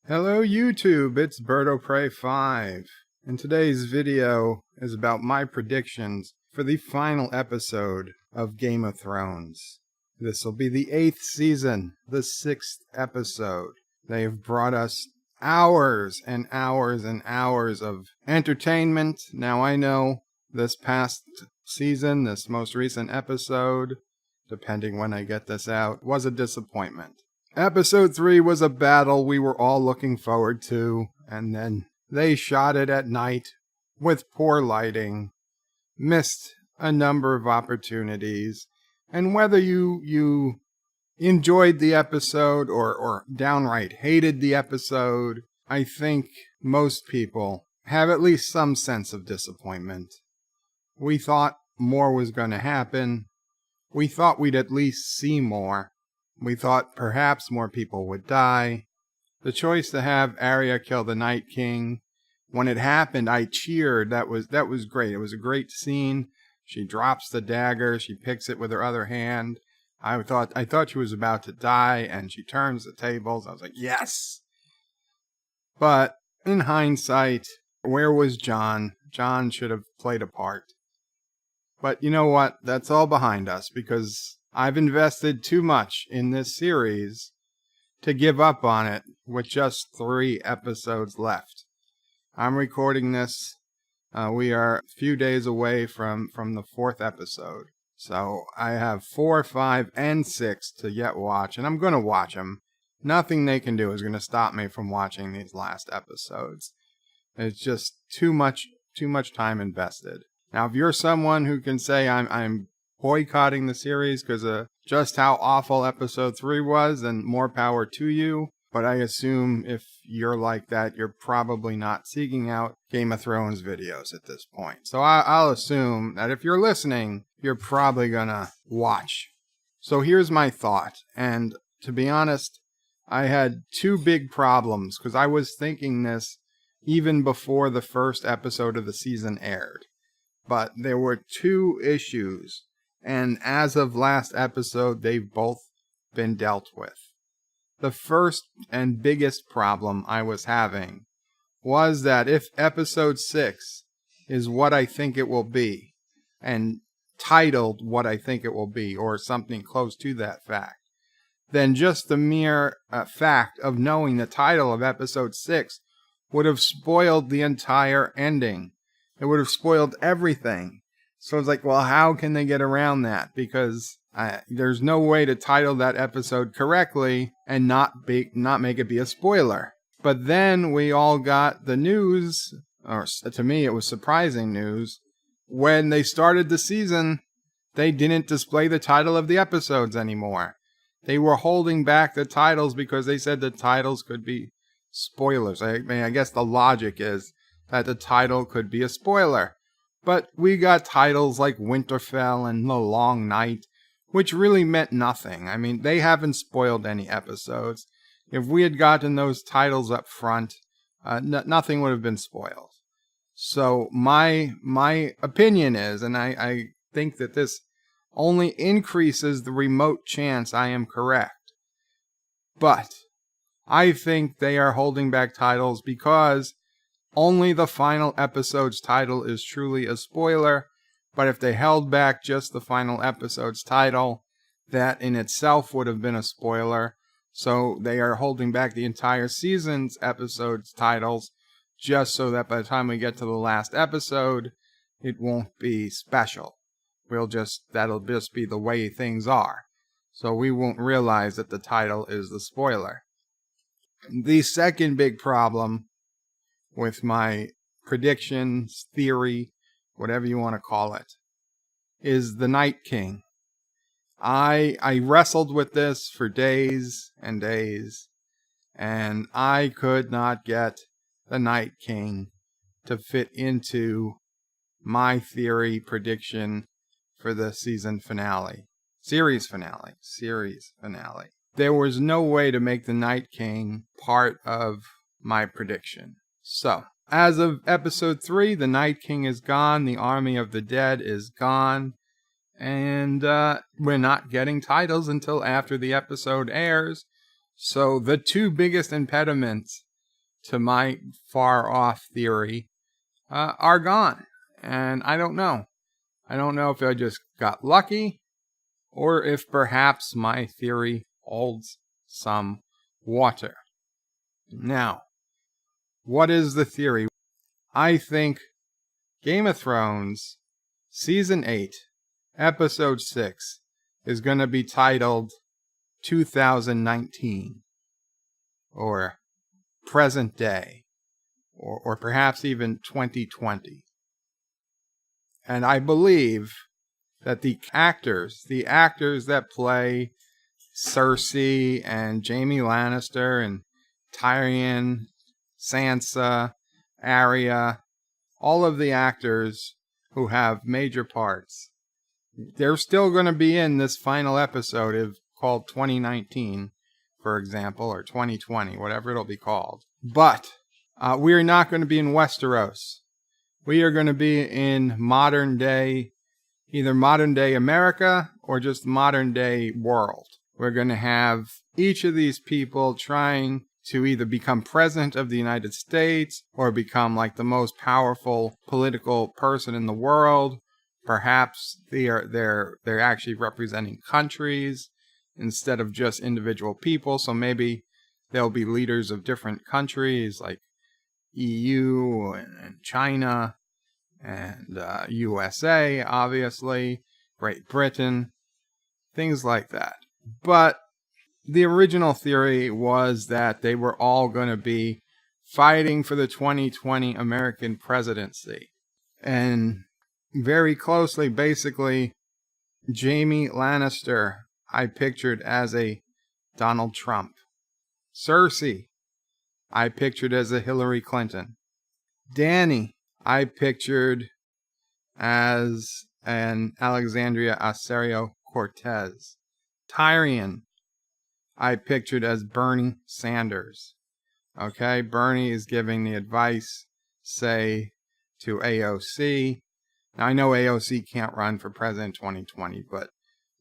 Hello YouTube, it's BirdoPrey5, and today's video is about my predictions for the final episode of Game of Thrones. This will be the 8th season, the 6th episode. They've brought us hours and hours and hours of entertainment. Now I know this past season, this most recent episode, depending when I get this out, was a disappointment. Episode 3 was a battle we were all looking forward to, and then they shot it at night with poor lighting, missed a number of opportunities, and whether you enjoyed the episode or downright hated the episode, I think most people have at least some sense of disappointment. We thought more was going to happen. We thought we'd at least see more. We thought perhaps more people would die. The choice to have Arya kill the Night King, when it happened, I cheered. That was great. It was a great scene. She drops the dagger. She picks it with her other hand. I thought she was about to die, and she turns the tables. I was like, yes! But in hindsight, where was Jon? Jon should have played a part. But you know what? That's all behind us, because I've invested too much in this series to give up on it with just 3 episodes left. I'm recording this. We are a few days away from the 4th episode. So I have 4, 5, and 6 to yet watch, and I'm going to watch them. Nothing they can do is going to stop me from watching these last episodes. It's just too much time invested. Now, if you're someone who can say I'm boycotting the series because of just how awful episode 3 was, and more power to you. But I assume if you're like that, you're probably not seeking out Game of Thrones videos at this point. So I'll assume that if you're listening, you're probably gonna watch. So here's my thought. And to be honest, I had 2 big problems because I was thinking this even before the first episode of the season aired. But there were 2 issues. And as of last episode, they've both been dealt with. The first and biggest problem I was having was that if episode 6 is what I think it will be, and titled what I think it will be, or something close to that fact, then just the mere fact of knowing the title of episode 6 would have spoiled the entire ending. It would have spoiled everything. So it's like, well, how can they get around that? Because there's no way to title that episode correctly and not make it be a spoiler. But then we all got the news, or to me it was surprising news, when they started the season, they didn't display the title of the episodes anymore. They were holding back the titles because they said the titles could be spoilers. I mean, I guess the logic is that the title could be a spoiler. But we got titles like Winterfell and The Long Night, which really meant nothing. I mean, they haven't spoiled any episodes. If we had gotten those titles up front, nothing would have been spoiled. So my opinion is, and I think that this only increases the remote chance I am correct, but I think they are holding back titles because only the final episode's title is truly a spoiler, but if they held back just the final episode's title, that in itself would have been a spoiler. So they are holding back the entire season's episode's titles, just so that by the time we get to the last episode, it won't be special. That'll just be the way things are. So we won't realize that the title is the spoiler. The second big problem with my predictions, theory, whatever you want to call it, is the Night King. I wrestled with this for days and days, and I could not get the Night King to fit into my theory prediction for the series finale. There was no way to make the Night King part of my prediction. So, as of episode 3, the Night King is gone, the Army of the Dead is gone, and we're not getting titles until after the episode airs. So the 2 biggest impediments to my far off theory are gone. And I don't know. I don't know if I just got lucky or if perhaps my theory holds some water. Now, what is the theory? I think Game of Thrones Season 8, Episode 6 is going to be titled 2019 or present day or perhaps even 2020. And I believe that the actors that play Cersei and Jaime Lannister and Tyrion, Sansa, Arya, all of the actors who have major parts, they're still going to be in this final episode called 2019, for example, or 2020, whatever it'll be called. But we are not going to be in Westeros. We are going to be in modern day, either modern day America or just modern day world. We're going to have each of these people trying to either become president of the United States or become like the most powerful political person in the world. Perhaps they're actually representing countries instead of just individual people. So maybe they'll be leaders of different countries like EU and China and USA, obviously, Great Britain, things like that. But the original theory was that they were all going to be fighting for the 2020 American presidency. And very closely, basically, Jaime Lannister, I pictured as a Donald Trump. Cersei, I pictured as a Hillary Clinton. Dany, I pictured as an Alexandria Ocasio-Cortez. Tyrion, I pictured as Bernie Sanders. Okay, Bernie is giving the advice, say, to AOC. Now, I know AOC can't run for president 2020, but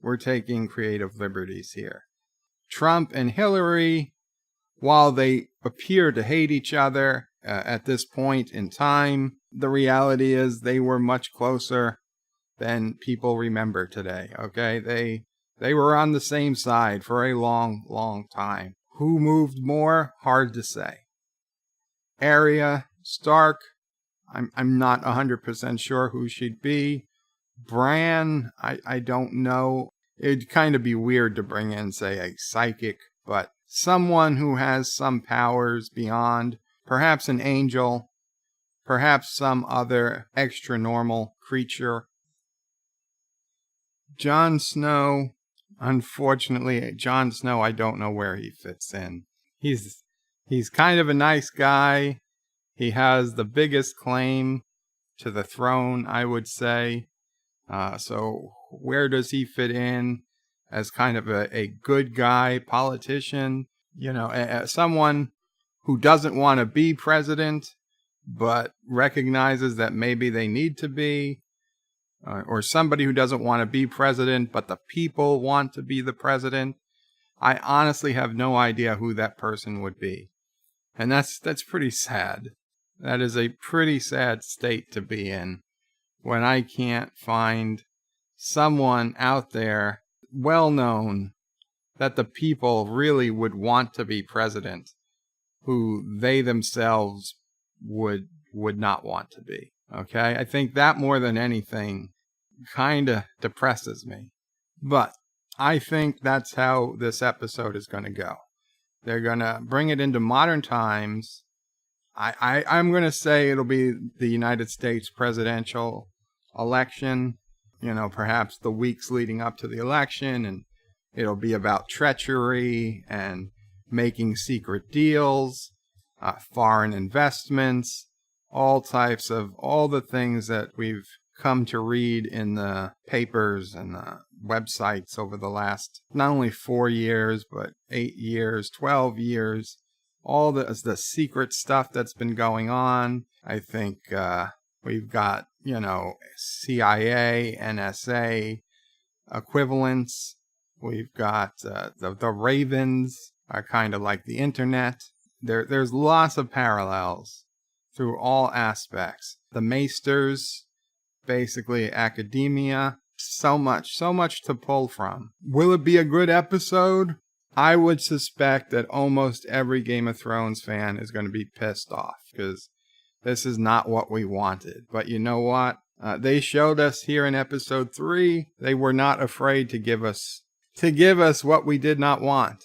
we're taking creative liberties here. Trump and Hillary, while they appear to hate each other at this point in time, the reality is they were much closer than people remember today, okay? They were on the same side for a long, long time. Who moved more? Hard to say. Arya Stark, I'm not 100% sure who she'd be. Bran, I don't know. It'd kind of be weird to bring in, say, a psychic, but someone who has some powers beyond, perhaps an angel, perhaps some other extra-normal creature. Jon Snow, unfortunately, Jon Snow, I don't know where he fits in. He's kind of a nice guy. He has the biggest claim to the throne, I would say. So where does he fit in as kind of a good guy politician? You know, someone who doesn't want to be president, but recognizes that maybe they need to be. Or somebody who doesn't want to be president, but the people want to be the president. I honestly have no idea who that person would be. And that's pretty sad. That is a pretty sad state to be in when I can't find someone out there well known that the people really would want to be president who they themselves would not want to be. Okay? I think that more than anything kind of depresses me. But I think that's how this episode is going to go. They're going to bring it into modern times. I'm going to say it'll be the United States presidential election, you know, perhaps the weeks leading up to the election, and it'll be about treachery and making secret deals, foreign investments, all types of all the things that we've come to read in the papers and the websites over the last not only 4 years, but 8 years, 12 years, all the secret stuff that's been going on. I think we've got, you know, CIA, NSA equivalents. We've got the Ravens are kind of like the internet. There's lots of parallels through all aspects. The Maesters, basically academia, so much to pull from. Will it be a good episode? I would suspect that almost every Game of Thrones fan is going to be pissed off because this is not what we wanted. But you know what? They showed us here in episode 3, they were not afraid to give us what we did not want.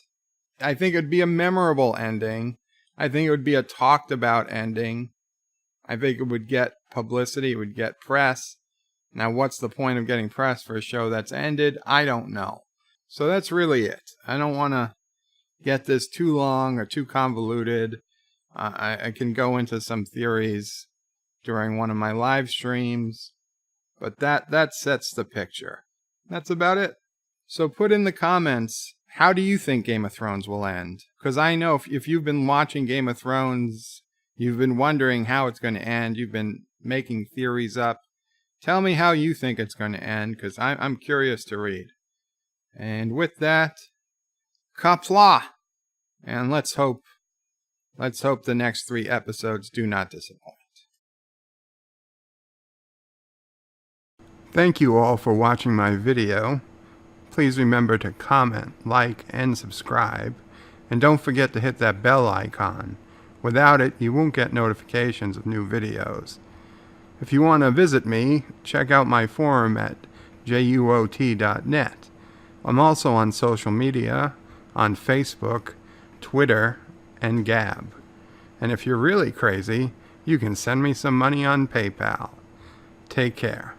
I think it would be a memorable ending. I think it would be a talked about ending. I think it would get publicity, it would get press. Now, what's the point of getting press for a show that's ended? I don't know. So that's really it. I don't want to get this too long or too convoluted. I can go into some theories during one of my live streams, but that sets the picture. That's about it. So put in the comments, how do you think Game of Thrones will end? Because I know if you've been watching Game of Thrones, you've been wondering how it's going to end. You've been making theories up. Tell me how you think it's going to end, because I'm curious to read. And with that, Qapla! And let's hope the next 3 episodes do not disappoint. Thank you all for watching my video. Please remember to comment, like, and subscribe. And don't forget to hit that bell icon. Without it, you won't get notifications of new videos. If you want to visit me, check out my forum at GoT.net. I'm also on social media, on Facebook, Twitter, and Gab. And if you're really crazy, you can send me some money on PayPal. Take care.